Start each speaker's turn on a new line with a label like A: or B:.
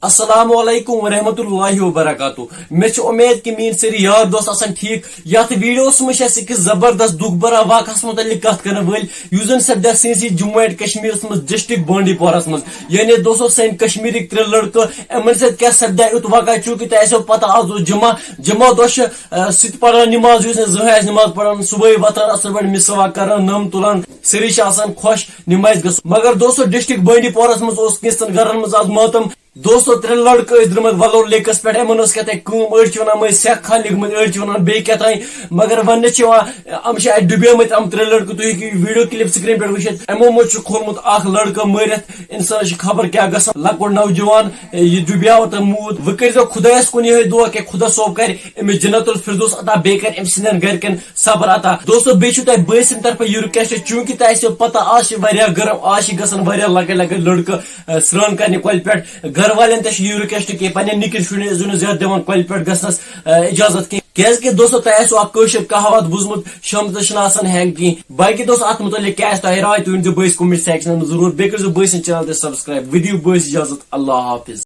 A: السلام علیکم ورحمۃ اللہ وبرکاتہ مے امید کہ میری ساری یار دوست آسان ٹھیک یت ویڈیوس مجھ اکس زبردست دکھ برا واقعہ متعلق کت کرنے ول اس زن سپدیا سنسی جموں اینڈ کشمیر مز ڈسٹرکٹ بانڈی پورس مز یعنی دوستو سین کشمیرک ترے لڑکہ امن ست کیا سپدیا یت واقعہ چونکہ تہ پتہ آز جمعہ دہ ست پڑھان نماز زہن نماز پڑھان صبح وتھان اصل پہ مسواک کران نم تلان سری آسان خوش نماز گھس مگر دوستو ڈسٹرکٹ بانڈی پورس مز کینژن گرن مز آز ماتم دوستو ترے لڑکہ درمت ولور لیکس پہ امن کتھا کم اڑ ون سیکھ کھان لکھمت اڑ ون بی کتھا مگر ون ام ڈبیمت ام ترے لڑکہ تھی ویڈیو کلپ سکرین پہ وچت امو مجھ کھولمت اخ لڑکہ مرت انسان خبر کیا گژھان لکٹ نوجوان یہ ڈبیو تو موت وہ کرزو خدایس کن یہ دعا کہ خدا صوب کر امس جنت الفردوس عطا بی کر ام سندین گرکن صبر عطا دوستو بیچ تہ بٲے سٕنٛدِ طرفہٕ یہ رِکویسٹ چونکہ تہ پتہ آج گرم آج گژھان لکٹ لکٹ لڑکہ سران کرنے کۄلہِ پٮ۪ٹھ گھر والن تہ یہ رِکویسٹ کہ پنن نکر شرین زیادہ دِوان کۄلہِ پٮ۪ٹھ گژھنس اجازت کی دوستو تہ اخ کٲشِر کہاوت بوٗزمُت شامتس چھنہٕ آسان ہینگ کینٛہہ باقی دوستو ات متعلق کیا تۄہہِ راے تُہۍ ؤنزیو بٲیس کومنٹ سیکشنس منٛز ضرور بیٚیہِ کٔرزیو بٲے سٕنٛدۍ چینل تہِ سبسکرایب ودِیو بٲیس اجازت اللہ حافظ.